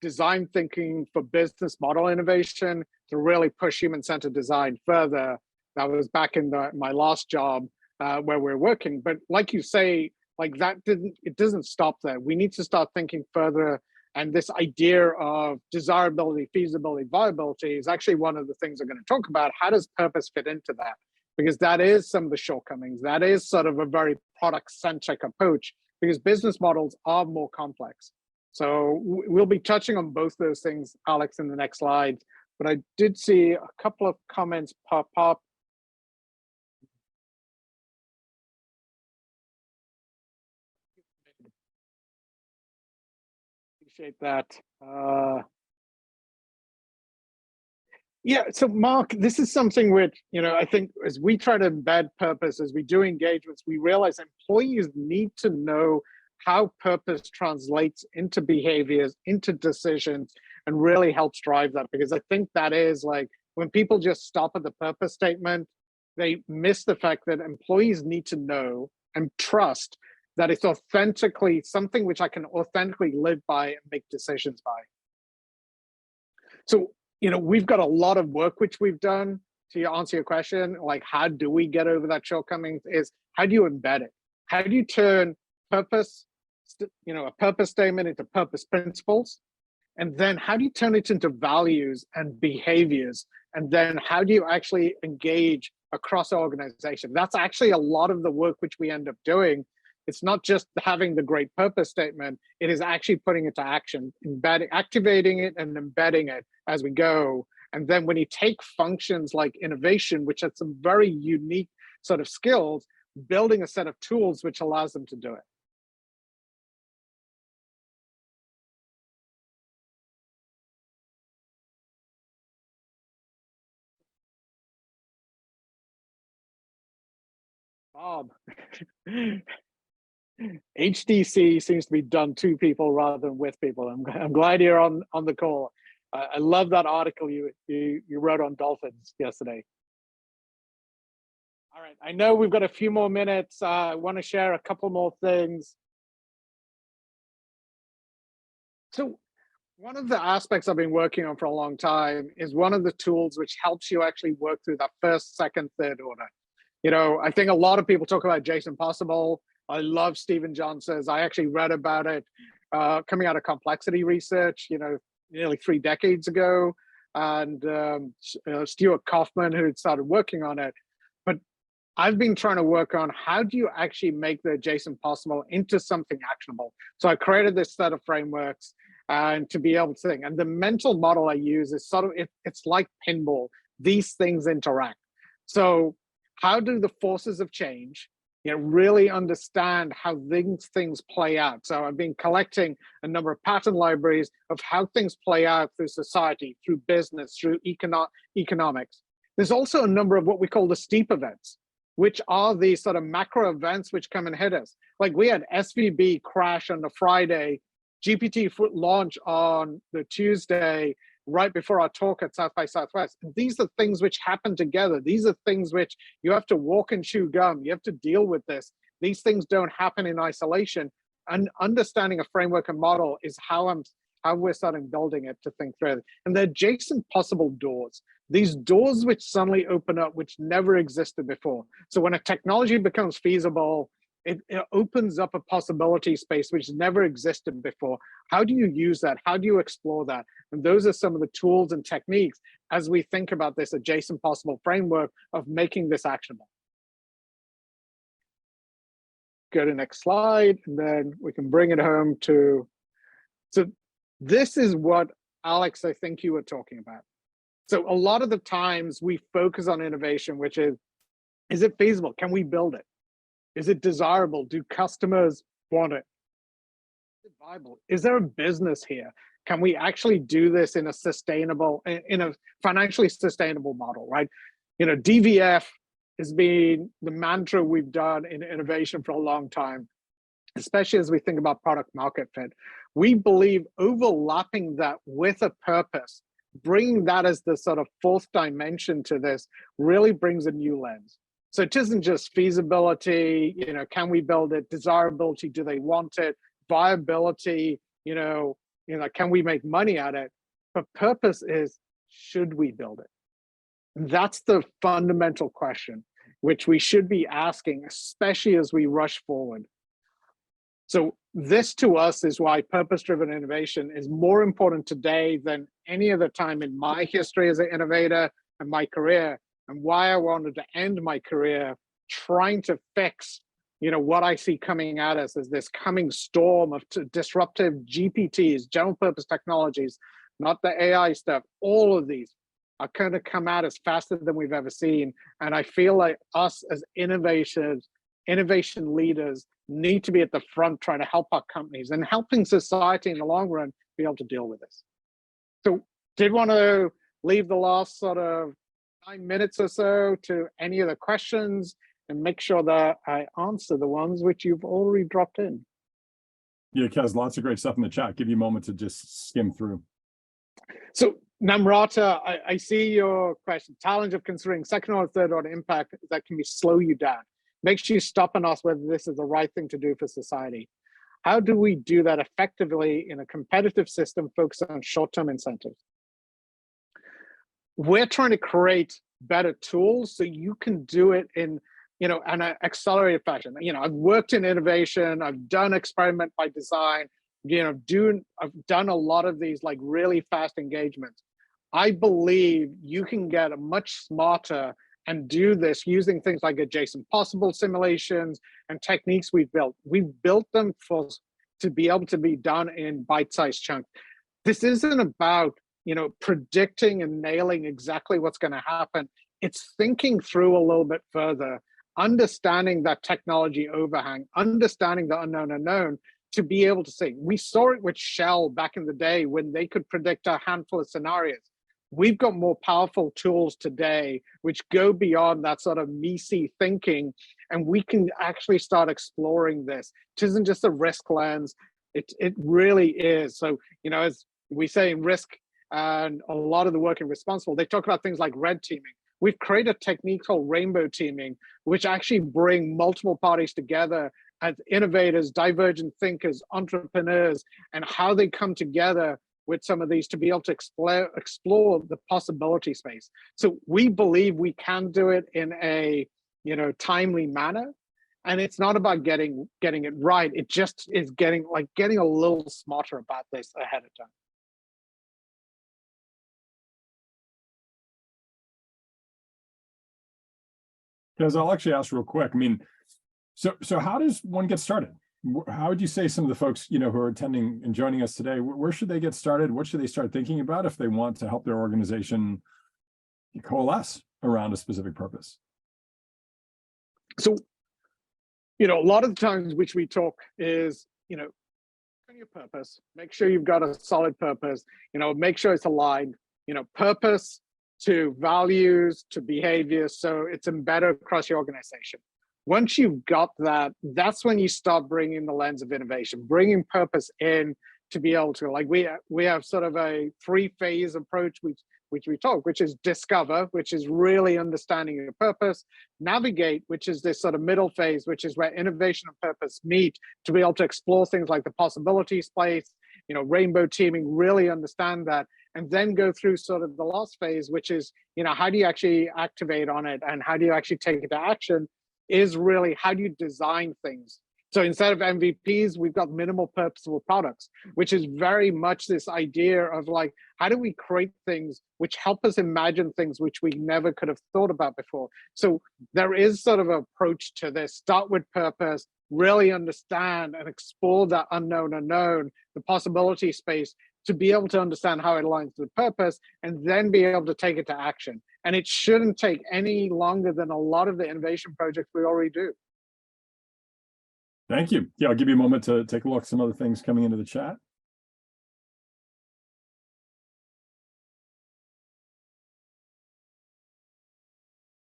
design thinking for business model innovation to really push human-centered design further. That was back in my last job where we're working. But like you say, it doesn't stop there. We need to start thinking further. And this idea of desirability, feasibility, viability is actually one of the things we're going to talk about. How does purpose fit into that? Because that is some of the shortcomings. That is sort of a very product-centric approach, because business models are more complex. So we'll be touching on both those things, Alex, in the next slide. But I did see a couple of comments pop up. Appreciate that. Yeah, so Mark, this is something which, I think as we try to embed purpose, as we do engagements, we realize employees need to know how purpose translates into behaviors, into decisions, and really helps drive that. Because I think that is when people just stop at the purpose statement, they miss the fact that employees need to know and trust that it's authentically something which I can authentically live by and make decisions by. So, we've got a lot of work which we've done to answer your question, how do we get over that shortcomings, is how do you embed it? How do you turn purpose, a purpose statement into purpose principles? And then how do you turn it into values and behaviors? And then how do you actually engage across the organization? That's actually a lot of the work which we end up doing. It's not just having the great purpose statement, it is actually putting it to action, activating it and embedding it as we go. And then when you take functions like innovation, which has some very unique sort of skills, building a set of tools which allows them to do it. Bob. HDC seems to be done to people rather than with people. I'm glad you're on the call. I love that article you wrote on dolphins yesterday. All right, I know we've got a few more minutes. I want to share a couple more things. So one of the aspects I've been working on for a long time is one of the tools which helps you actually work through that first, second, third order. I think a lot of people talk about Jason Possible. I love Stephen Johnson's. I actually read about it coming out of complexity research, nearly 3 decades ago, and Stuart Kaufman, who had started working on it. But I've been trying to work on how do you actually make the Jason Possible into something actionable. So I created this set of frameworks and to be able to think. And the mental model I use is sort of, it's like pinball. These things interact. So how do the forces of change really understand how things play out? So I've been collecting a number of pattern libraries of how things play out through society, through business, through economics. There's also a number of what we call the steep events, which are these sort of macro events which come and hit us. Like we had SVB crash on the Friday, GPT launch on the Tuesday, right before our talk at South by Southwest. These are things which happen together. These are things which you have to walk and chew gum. You have to deal with this. These things don't happen in isolation. And understanding a framework and model is how we're starting building it to think through it. And the adjacent possible doors, these doors which suddenly open up, which never existed before. So when a technology becomes feasible, it opens up a possibility space which never existed before. How do you use that? How do you explore that? And those are some of the tools and techniques as we think about this adjacent possible framework of making this actionable. Go to next slide, and then we can bring it home to, so this is what, Alex, I think you were talking about. So a lot of the times we focus on innovation, which is it feasible? Can we build it? Is it desirable? Do customers want it? Is it viable? Is there a business here? Can we actually do this in a sustainable, in a financially sustainable model, right? You know, DVF has been the mantra we've done in innovation for a long time, especially as we think about product market fit. We believe overlapping that with a purpose, bringing that as the sort of fourth dimension to this, really brings a new lens. So it isn't just feasibility, you know, can we build it? Desirability, do they want it? Viability, you know, can we make money at it? But purpose is, should we build it? And that's the fundamental question, which we should be asking, especially as we rush forward. So this to us is why purpose-driven innovation is more important today than any other time in my history as an innovator and my career, and why I wanted to end my career trying to fix, you know, what I see coming at us as this coming storm of disruptive GPTs, general purpose technologies, not the AI stuff. All of these are going to come at us faster than we've ever seen. And I feel like us as innovation leaders need to be at the front trying to help our companies and helping society in the long run be able to deal with this. So did want to leave the last sort of 9 minutes or so to any of the questions and make sure that I answer the ones which you've already dropped in. Yeah, Kes, lots of great stuff in the chat. Give you a moment to just skim through. So Namrata, I see your question. Challenge of considering second or third order impact that can slow you down. Makes you stop and ask whether this is the right thing to do for society. How do we do that effectively in a competitive system focused on short-term incentives? We're trying to create better tools so you can do it in, you know, an accelerated fashion. You know, I've worked in innovation, I've done experiment by design, you know, I've done a lot of these like really fast engagements. I believe you can get much smarter and do this using things like adjacent possible simulations and techniques we've built. We've built them to be able to be done in bite-sized chunks. This isn't about, you know, predicting and nailing exactly what's going to happen. It's thinking through a little bit further, understanding that technology overhang, understanding the unknown unknown to be able to say, we saw it with Shell back in the day when they could predict a handful of scenarios. We've got more powerful tools today which go beyond that sort of messy thinking, and we can actually start exploring this. It isn't just a risk lens, it really is. So, you know, as we say in risk and a lot of the work in responsible, they talk about things like red teaming. We've created a technique called rainbow teaming, which actually bring multiple parties together as innovators, divergent thinkers, entrepreneurs, and how they come together with some of these to be able to explore the possibility space. So we believe we can do it in a, you know, timely manner. And it's not about getting it right. It just is getting a little smarter about this ahead of time. Because I'll actually ask real quick. I mean, so how does one get started? How would you say some of the folks, you know, who are attending and joining us today, where should they get started? What should they start thinking about if they want to help their organization coalesce around a specific purpose? So, you know, a lot of the times which we talk is, you know, your purpose, make sure you've got a solid purpose, you know, make sure it's aligned, you know, purpose to values, to behaviors, so it's embedded across your organization. Once you've got that, that's when you start bringing the lens of innovation, bringing purpose in to be able to, like, we have sort of a 3-phase approach which we talk, which is discover, which is really understanding your purpose; navigate, which is this sort of middle phase, which is where innovation and purpose meet to be able to explore things like the possibility space, rainbow teaming, really understand that, and then go through sort of the last phase, which is, how do you actually activate on it and how do you actually take it to action, is really how do you design things. So instead of MVPs, we've got minimal purposeful products, which is very much this idea of like, how do we create things which help us imagine things which we never could have thought about before? So there is sort of an approach to this: start with purpose, really understand and explore that unknown, the possibility space, to be able to understand how it aligns with purpose, and then be able to take it to action. And it shouldn't take any longer than a lot of the innovation projects we already do. Thank you. Yeah, I'll give you a moment to take a look at some other things coming into the chat.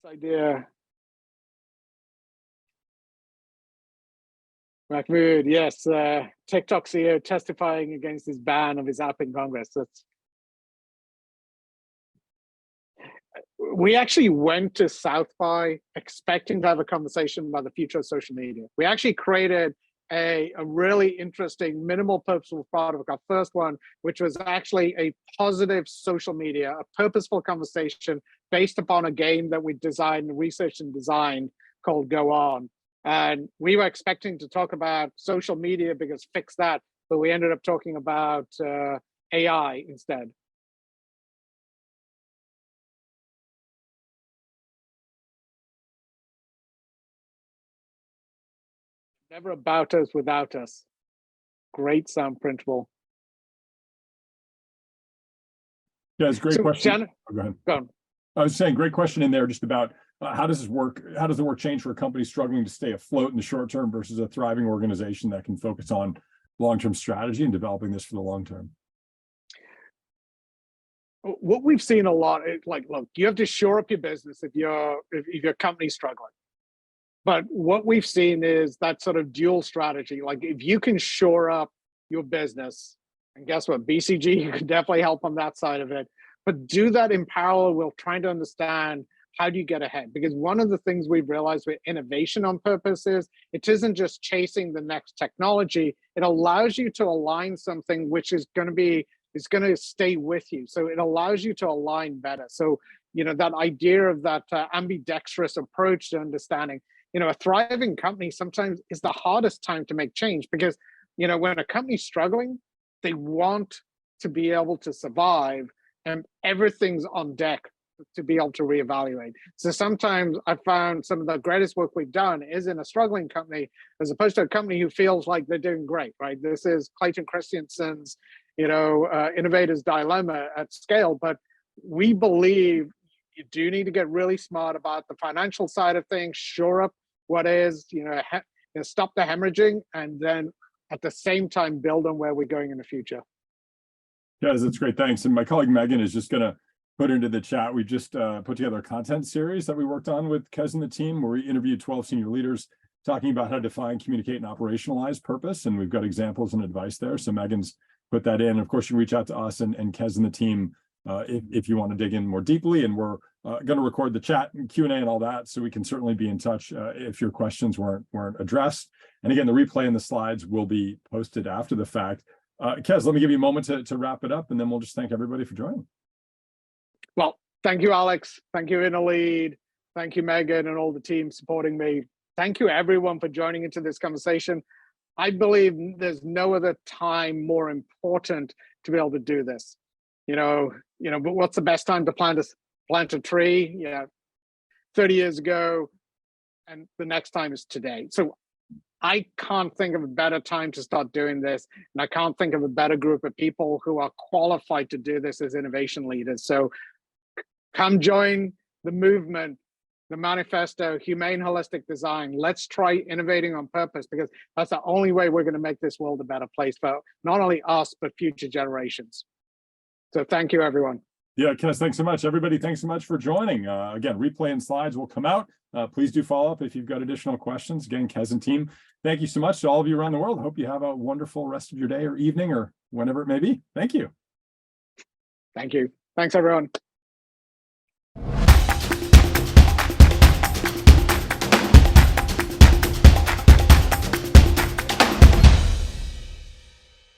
Idea. Mahmoud, yes, TikTok CEO testifying against his ban of his app in Congress. We actually went to South by expecting to have a conversation about the future of social media. We actually created a really interesting minimal purposeful product, our first one, which was actually a positive social media, a purposeful conversation based upon a game that we designed, researched and designed, called Go On. And we were expecting to talk about social media because fix that, but we ended up talking about AI instead. Never about us without us. Great sound printable. Yeah, it's a great question. Go ahead. Go on. I was saying, great question in there just about how does this work? How does the work change for a company struggling to stay afloat in the short term versus a thriving organization that can focus on long-term strategy and developing this for the long term? What we've seen a lot is, like, look, you have to shore up your business if your company's struggling. But what we've seen is that sort of dual strategy. Like, if you can shore up your business, and guess what, BCG can definitely help on that side of it, but do that in parallel with trying to understand how do you get ahead? Because one of the things we've realized with innovation on purpose is it isn't just chasing the next technology. It allows you to align something which is going to stay with you. So it allows you to align better. So, that idea of that ambidextrous approach to understanding, a thriving company sometimes is the hardest time to make change because, when a company's struggling, they want to be able to survive and everything's on deck to be able to reevaluate. So sometimes I found some of the greatest work we've done is in a struggling company, as opposed to a company who feels like they're doing great, right? This is Clayton Christensen's, innovator's dilemma at scale. But we believe you do need to get really smart about the financial side of things, shore up what is, stop the hemorrhaging, and then at the same time build on where we're going in the future. Yes, that's great. Thanks. And my colleague Megan is just going to put into the chat. We just put together a content series that we worked on with Kes and the team, where we interviewed 12 senior leaders talking about how to define, communicate, and operationalize purpose. And we've got examples and advice there. So Megan's put that in. Of course, you can reach out to us and Kes and the team if you want to dig in more deeply. And we're going to record the chat and Q&A and all that, so we can certainly be in touch if your questions weren't addressed. And again, the replay and the slides will be posted after the fact. Kes, let me give you a moment to wrap it up, and then we'll just thank everybody for joining. Well, thank you, Alex. Thank you, InnoLead. Thank you, Megan, and all the team supporting me. Thank you, everyone, for joining into this conversation. I believe there's no other time more important to be able to do this. But what's the best time to plant a tree? 30 years ago, and the next time is today. So I can't think of a better time to start doing this, and I can't think of a better group of people who are qualified to do this as innovation leaders. So come join the movement, the manifesto, humane holistic design. Let's try innovating on purpose, because that's the only way we're going to make this world a better place for not only us, but future generations. So thank you, everyone. Yeah, Kes, thanks so much. Everybody, thanks so much for joining. Again, replay and slides will come out. Please do follow up if you've got additional questions. Again, Kes and team, thank you so much to all of you around the world. Hope you have a wonderful rest of your day or evening or whenever it may be. Thank you. Thank you. Thanks, everyone.